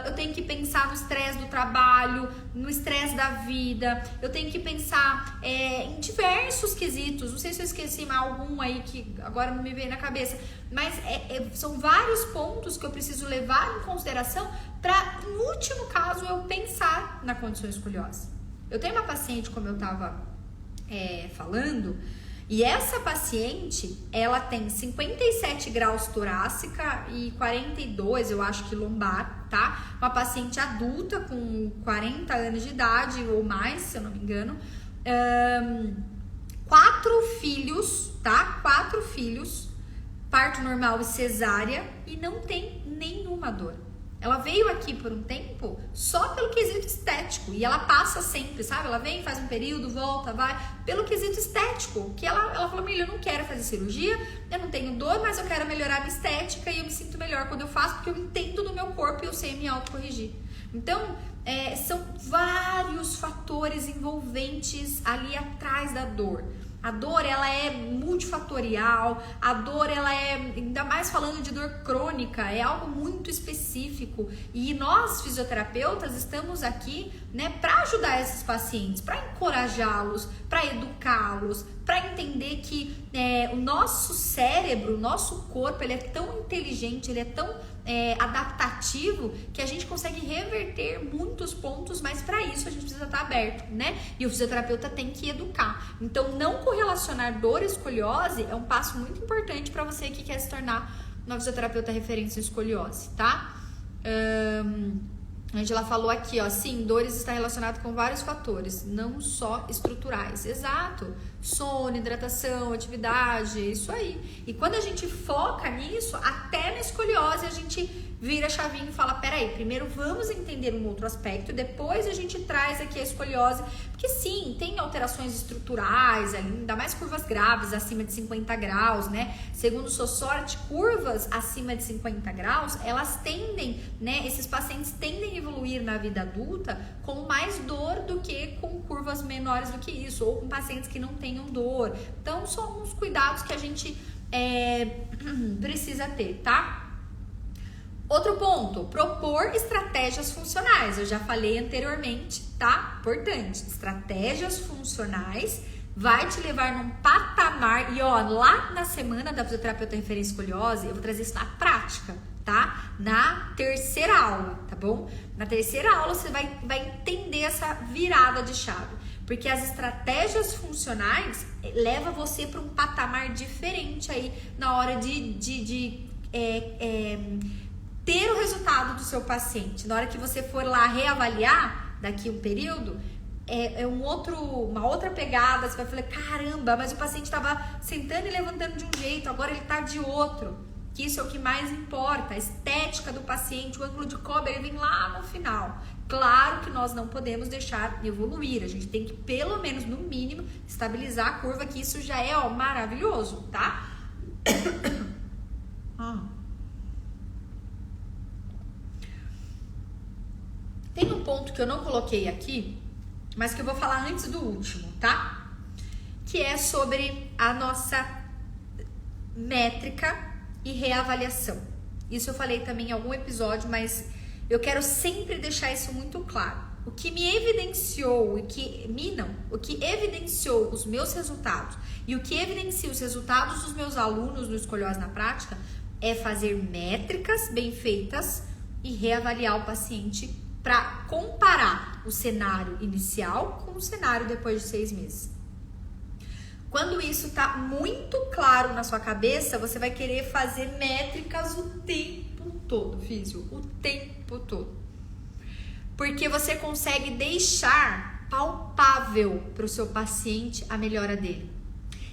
eu tenho que pensar no estresse do trabalho, no estresse da vida, eu tenho que pensar em diversos quesitos. Não sei se eu esqueci algum aí que agora não me veio na cabeça, mas são vários pontos que eu preciso levar em consideração para, no último caso, eu pensar na condição escoliose. Eu tenho uma paciente, como eu estava falando, e essa paciente, ela tem 57 graus torácica e 42, eu acho que lombar, tá? Uma paciente adulta com 40 anos de idade ou mais, se eu não me engano, 4 filhos, tá? 4 filhos, parto normal e cesárea, e não tem nenhuma dor. Ela veio aqui por um tempo só pelo quesito estético. E ela passa sempre, sabe? Ela vem, faz um período, volta, vai. Pelo quesito estético. Que ela falou, Mila, eu não quero fazer cirurgia, eu não tenho dor, mas eu quero melhorar a minha estética e eu me sinto melhor quando eu faço, porque eu entendo do meu corpo e eu sei me autocorrigir. Então, são vários fatores envolventes ali atrás da dor. A dor, ela é multifatorial, a dor, ela é, ainda mais falando de dor crônica, é algo muito específico. E nós, fisioterapeutas, estamos aqui, né, para ajudar esses pacientes, para encorajá-los, para educá-los, para entender que o nosso cérebro, o nosso corpo, ele é tão inteligente, ele é tão adaptativo, que a gente consegue reverter muitos pontos, mas para isso a gente precisa estar aberto, né? E o fisioterapeuta tem que educar. Então, não correlacionar dor e escoliose é um passo muito importante para você que quer se tornar uma fisioterapeuta referência em escoliose, tá? A Angela falou aqui, ó, sim, dores está relacionado com vários fatores, não só estruturais. Exato. Sono, hidratação, atividade, isso aí. E quando a gente foca nisso, até na escoliose a gente vira a chavinha e fala, peraí, primeiro vamos entender um outro aspecto, depois a gente traz aqui a escoliose, porque sim, tem alterações estruturais, ainda mais curvas graves acima de 50 graus, né? Segundo o Sossorte, curvas acima de 50 graus, elas tendem, né? Esses pacientes tendem a evoluir na vida adulta com mais dor do que com curvas menores do que isso, ou com pacientes que não tenham dor. Então, são uns cuidados que a gente precisa ter, tá? Outro ponto, propor estratégias funcionais. Eu já falei anteriormente, tá? Importante, estratégias funcionais vai te levar num patamar. E ó, lá na semana da fisioterapeuta referência escoliose, eu vou trazer isso na prática, tá? Na terceira aula, tá bom? Na terceira aula você vai entender essa virada de chave. Porque as estratégias funcionais levam você para um patamar diferente aí na hora de ter o resultado do seu paciente. Na hora que você for lá reavaliar daqui um período, uma outra pegada. Você vai falar, caramba, mas o paciente estava sentando e levantando de um jeito, agora ele está de outro. Que isso é o que mais importa, a estética do paciente, o ângulo de cobre, ele vem lá no final. Claro que nós não podemos deixar evoluir, a gente tem que, pelo menos, no mínimo, estabilizar a curva, que isso já é maravilhoso, tá? Tem um ponto que eu não coloquei aqui, mas que eu vou falar antes do último, tá? Que é sobre a nossa métrica e reavaliação. Isso eu falei também em algum episódio, mas eu quero sempre deixar isso muito claro. O que me evidenciou, o que evidenciou os meus resultados e o que evidencia os resultados dos meus alunos no Escoliose na Prática é fazer métricas bem feitas e reavaliar o paciente para comparar o cenário inicial com o cenário depois de 6 meses. Quando isso tá muito claro na sua cabeça, você vai querer fazer métricas o tempo todo, físio, o tempo todo. Porque você consegue deixar palpável para o seu paciente a melhora dele.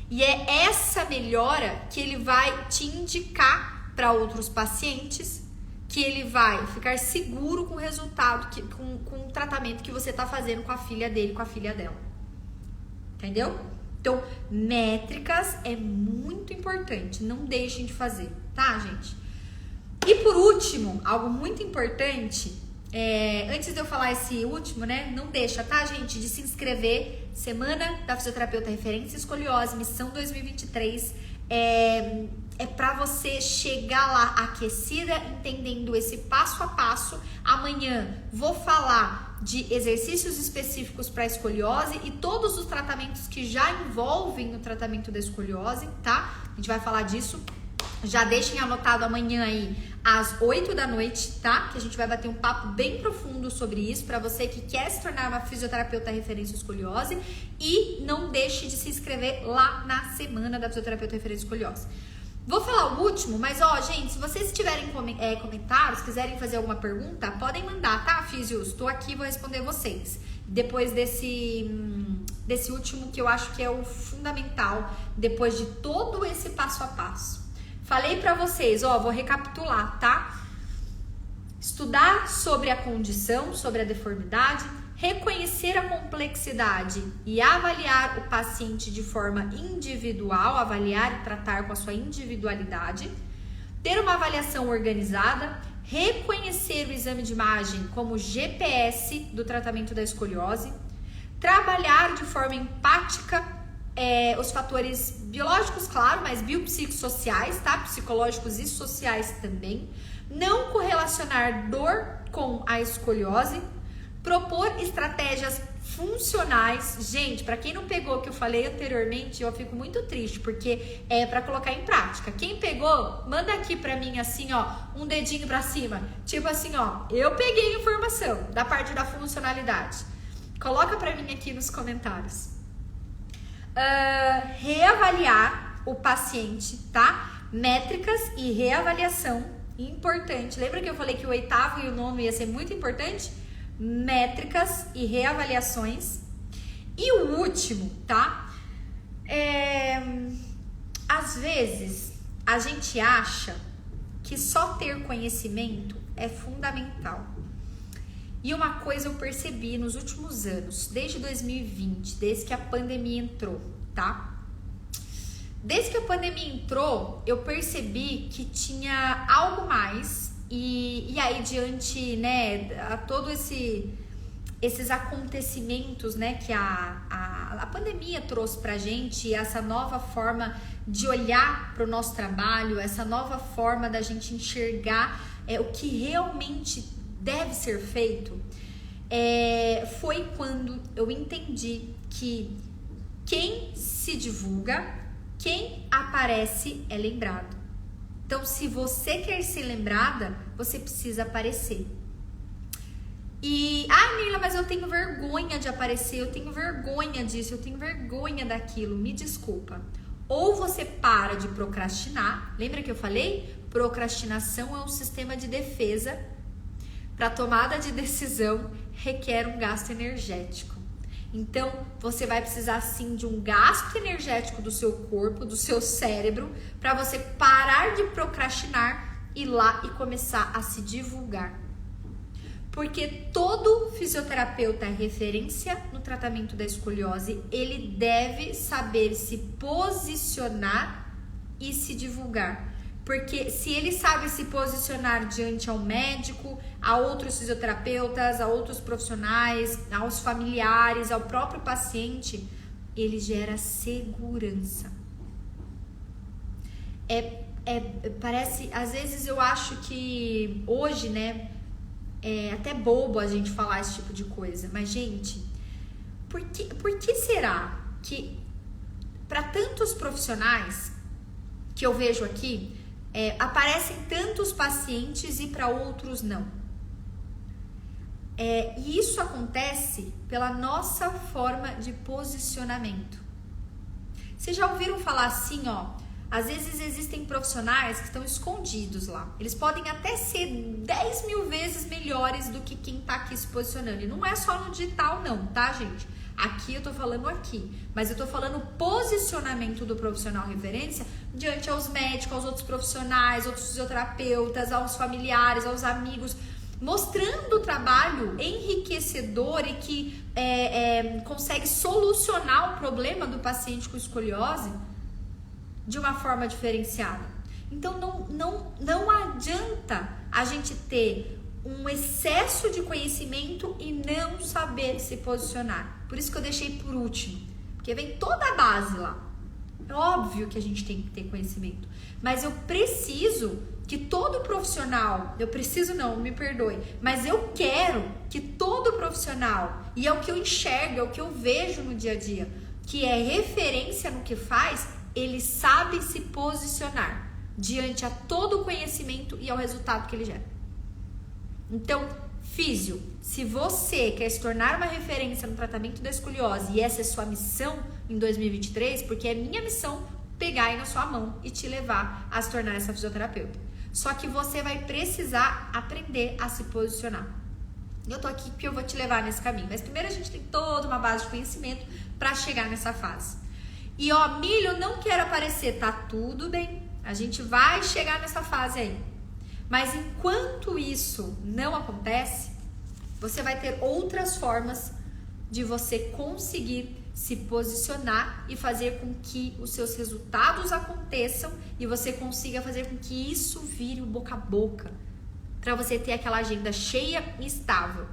E é essa melhora que ele vai te indicar para outros pacientes, que ele vai ficar seguro com o resultado, com o tratamento que você tá fazendo com a filha dele, com a filha dela. Entendeu? Então, métricas é muito importante, não deixem de fazer, tá, gente? E por último, algo muito importante, antes de eu falar esse último, né, não deixa, tá, gente, de se inscrever, Semana da Fisioterapeuta Referência Escoliose, Missão 2023, é para você chegar lá aquecida, entendendo esse passo a passo. Amanhã vou falar de exercícios específicos para escoliose e todos os tratamentos que já envolvem o tratamento da escoliose, tá? A gente vai falar disso. Já deixem anotado amanhã aí às 8 da noite, tá? Que a gente vai bater um papo bem profundo sobre isso para você que quer se tornar uma fisioterapeuta referência escoliose. E não deixe de se inscrever lá na Semana da Fisioterapeuta Referência Escoliose. Vou falar o último, mas ó, gente, se vocês tiverem comentários, quiserem fazer alguma pergunta, podem mandar, tá, físios? Estou aqui, vou responder vocês. Depois desse último, que eu acho que é o fundamental, depois de todo esse passo a passo. Falei pra vocês, ó, vou recapitular, tá? Estudar sobre a condição, sobre a deformidade, reconhecer a complexidade e avaliar o paciente de forma individual, avaliar e tratar com a sua individualidade, ter uma avaliação organizada, reconhecer o exame de imagem como GPS do tratamento da escoliose, trabalhar de forma empática os fatores biológicos, claro, mas biopsicossociais, tá? Psicológicos e sociais também. Não correlacionar dor com a escoliose. Propor estratégias funcionais. Gente, para quem não pegou o que eu falei anteriormente, eu fico muito triste, porque é para colocar em prática. Quem pegou, manda aqui para mim assim, ó, um dedinho para cima. Tipo assim, ó, eu peguei a informação da parte da funcionalidade. Coloca para mim aqui nos comentários. Reavaliar o paciente, tá? Métricas e reavaliação, importante. Lembra que eu falei que o 8º e o 9º ia ser muito importante? Métricas e reavaliações. E o último, tá? Às vezes a gente acha que só ter conhecimento é fundamental. E uma coisa eu percebi nos últimos anos, desde 2020, desde que a pandemia entrou, tá? Desde que a pandemia entrou, eu percebi que tinha algo mais. E aí, diante, né, a todos esses acontecimentos, né, que a pandemia trouxe pra gente, essa nova forma de olhar para o nosso trabalho, essa nova forma da gente enxergar o que realmente deve ser feito, foi quando eu entendi que quem se divulga, quem aparece é lembrado. Então, se você quer ser lembrada, você precisa aparecer. E, Mila, mas eu tenho vergonha de aparecer, eu tenho vergonha disso, eu tenho vergonha daquilo, me desculpa. Ou você para de procrastinar, lembra que eu falei? Procrastinação é um sistema de defesa. Para tomada de decisão, requer um gasto energético. Então, você vai precisar sim de um gasto energético do seu corpo, do seu cérebro, para você parar de procrastinar, ir lá e começar a se divulgar. Porque todo fisioterapeuta referência no tratamento da escoliose, ele deve saber se posicionar e se divulgar. Porque se ele sabe se posicionar diante ao médico, a outros fisioterapeutas, a outros profissionais, aos familiares, ao próprio paciente, ele gera segurança. Parece, às vezes eu acho que hoje, né, é até bobo a gente falar esse tipo de coisa, mas gente, por que será que para tantos profissionais que eu vejo aqui, aparecem tantos pacientes e para outros não? E isso acontece pela nossa forma de posicionamento. Vocês já ouviram falar assim, ó? Às vezes existem profissionais que estão escondidos lá. Eles podem até ser 10 mil vezes melhores do que quem tá aqui se posicionando. E não é só no digital não, tá, gente? Aqui eu tô falando aqui, mas eu tô falando o posicionamento do profissional referência diante aos médicos, aos outros profissionais, outros fisioterapeutas, aos familiares, aos amigos, mostrando o trabalho enriquecedor e que consegue solucionar o problema do paciente com escoliose de uma forma diferenciada. Então não adianta a gente ter um excesso de conhecimento e não saber se posicionar. Por isso que eu deixei por último, porque vem toda a base lá. É óbvio que a gente tem que ter conhecimento, mas eu preciso que todo profissional, me perdoe, mas eu quero que todo profissional, e é o que eu enxergo, é o que eu vejo no dia a dia, que é referência no que faz, ele sabe se posicionar diante a todo o conhecimento e ao resultado que ele gera. Então, físio, se você quer se tornar uma referência no tratamento da escoliose e essa é sua missão em 2023, porque é minha missão pegar aí na sua mão e te levar a se tornar essa fisioterapeuta. Só que você vai precisar aprender a se posicionar. Eu tô aqui porque eu vou te levar nesse caminho, mas primeiro a gente tem toda uma base de conhecimento para chegar nessa fase. E ó, Milho, eu não quero aparecer, tá tudo bem, a gente vai chegar nessa fase aí. Mas enquanto isso não acontece, você vai ter outras formas de você conseguir se posicionar e fazer com que os seus resultados aconteçam e você consiga fazer com que isso vire o boca a boca, para você ter aquela agenda cheia e estável.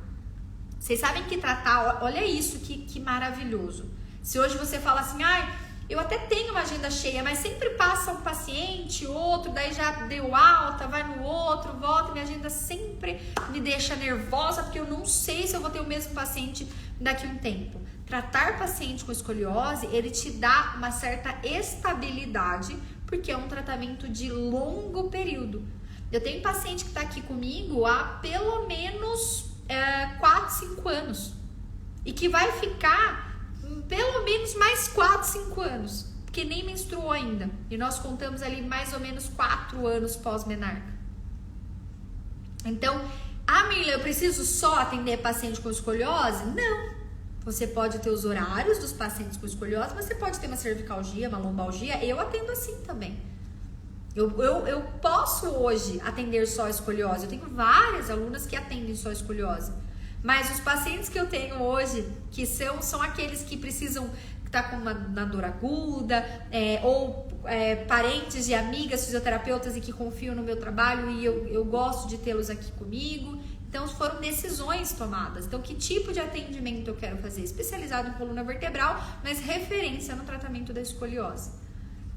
Vocês sabem que tratar, olha isso, que maravilhoso. Se hoje você fala assim, eu até tenho uma agenda cheia, mas sempre passa um paciente, outro, daí já deu alta, vai no outro, volta, minha agenda sempre me deixa nervosa, porque eu não sei se eu vou ter o mesmo paciente daqui a um tempo. Tratar paciente com escoliose, ele te dá uma certa estabilidade, porque é um tratamento de longo período. Eu tenho paciente que está aqui comigo há pelo menos 4, 5 anos. E que vai ficar pelo menos mais 4, 5 anos. Porque nem menstruou ainda. E nós contamos ali mais ou menos 4 anos pós-menarca. Então, Mirla, eu preciso só atender paciente com escoliose? Não. Você pode ter os horários dos pacientes com escoliose, mas você pode ter uma cervicalgia, uma lombalgia. Eu atendo assim também. Eu posso hoje atender só escoliose. Eu tenho várias alunas que atendem só escoliose. Mas os pacientes que eu tenho hoje, que são aqueles que precisam estar com uma dor aguda, ou parentes e amigas fisioterapeutas e que confiam no meu trabalho e eu gosto de tê-los aqui comigo. Então, foram decisões tomadas. Então, que tipo de atendimento eu quero fazer? Especializado em coluna vertebral, mas referência no tratamento da escoliose.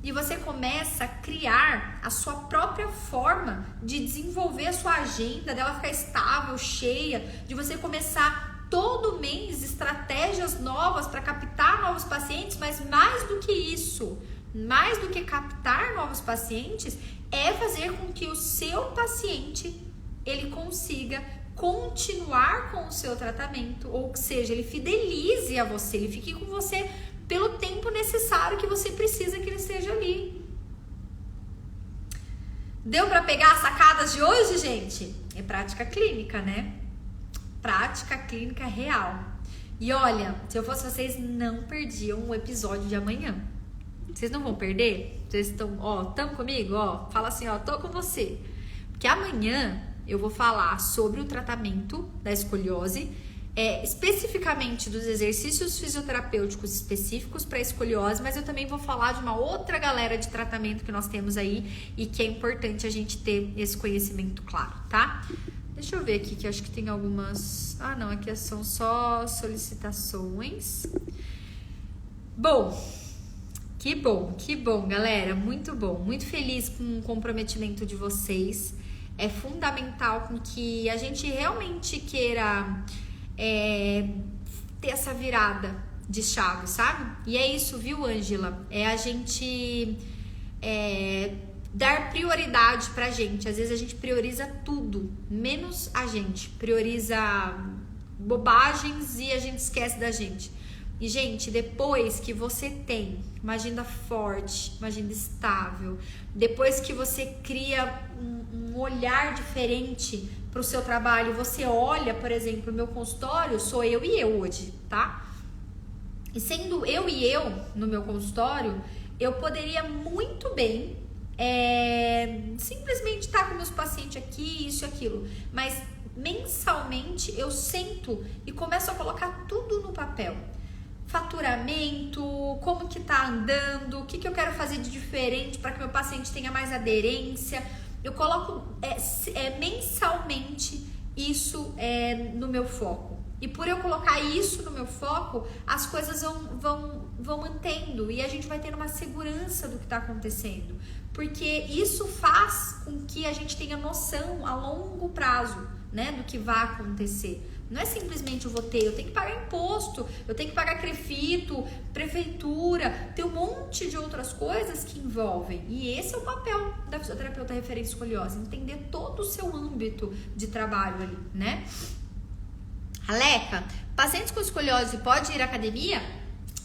E você começa a criar a sua própria forma de desenvolver a sua agenda, dela ficar estável, cheia, de você começar todo mês estratégias novas para captar novos pacientes, mas mais do que isso, mais do que captar novos pacientes, é fazer com que o seu paciente ele consiga continuar com o seu tratamento, ou seja, ele fidelize a você, ele fique com você pelo tempo necessário que você precisa que ele esteja ali. Deu para pegar as sacadas de hoje, gente? É prática clínica, né? Prática clínica real. E olha, se eu fosse vocês, não perdiam o episódio de amanhã. Vocês não vão perder? Vocês estão, tão comigo? Fala assim, tô com você. Porque amanhã eu vou falar sobre o tratamento da escoliose, especificamente dos exercícios fisioterapêuticos específicos para escoliose, mas eu também vou falar de uma outra galera de tratamento que nós temos aí e que é importante a gente ter esse conhecimento claro, tá? Deixa eu ver aqui, que eu acho que tem algumas... não, aqui são só solicitações. Que bom, galera, muito bom. Muito feliz com o comprometimento de vocês. É fundamental com que a gente realmente queira ter essa virada de chave, sabe? E é isso, viu, Ângela? É a gente dar prioridade pra gente. Às vezes a gente prioriza tudo, menos a gente. Prioriza bobagens e a gente esquece da gente. E, gente, depois que você tem uma agenda forte, uma agenda estável, depois que você cria um olhar diferente para o seu trabalho, você olha, por exemplo, o meu consultório, sou eu e eu hoje, tá? E sendo eu e eu no meu consultório, eu poderia muito bem simplesmente estar com meus pacientes aqui, isso e aquilo, mas mensalmente eu sento e começo a colocar tudo no papel. Faturamento, como que tá andando, o que eu quero fazer de diferente para que meu paciente tenha mais aderência. Eu coloco mensalmente isso no meu foco. E por eu colocar isso no meu foco, as coisas vão mantendo e a gente vai tendo uma segurança do que está acontecendo. Porque isso faz com que a gente tenha noção a longo prazo, né, do que vai acontecer. Não é simplesmente eu tenho que pagar imposto, eu tenho que pagar crefito, prefeitura, tem um monte de outras coisas que envolvem. E esse é o papel da fisioterapeuta referente escoliose, entender todo o seu âmbito de trabalho ali, né? Aleca, pacientes com escoliose podem ir à academia?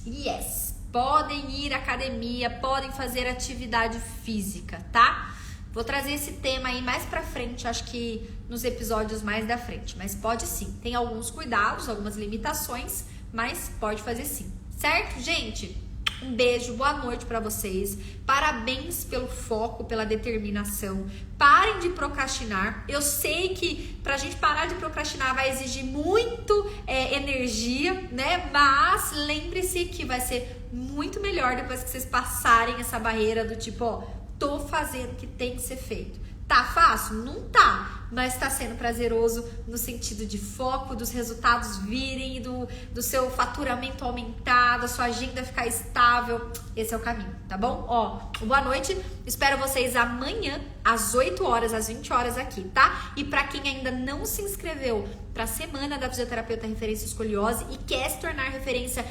Yes, podem ir à academia, podem fazer atividade física, tá? Vou trazer esse tema aí mais pra frente, acho que nos episódios mais da frente, mas pode sim. Tem alguns cuidados, algumas limitações, mas pode fazer sim. Certo, gente? Um beijo, boa noite pra vocês. Parabéns pelo foco, pela determinação. Parem de procrastinar. Eu sei que pra gente parar de procrastinar vai exigir muito energia, né? Mas lembre-se que vai ser muito melhor depois que vocês passarem essa barreira do tipo, tô fazendo o que tem que ser feito. Tá fácil? Não tá. mas está sendo prazeroso no sentido de foco, dos resultados virem, do seu faturamento aumentar, da sua agenda ficar estável. Esse é o caminho, tá bom? Ó, boa noite, espero vocês amanhã às 8 horas, às 20 horas aqui, tá? E para quem ainda não se inscreveu para a Semana da Fisioterapeuta Referência Escoliose e quer se tornar referência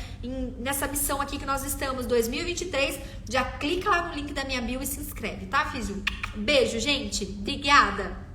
nessa missão aqui que nós estamos, 2023, já clica lá no link da minha bio e se inscreve, tá, Físio? Beijo, gente. Obrigada.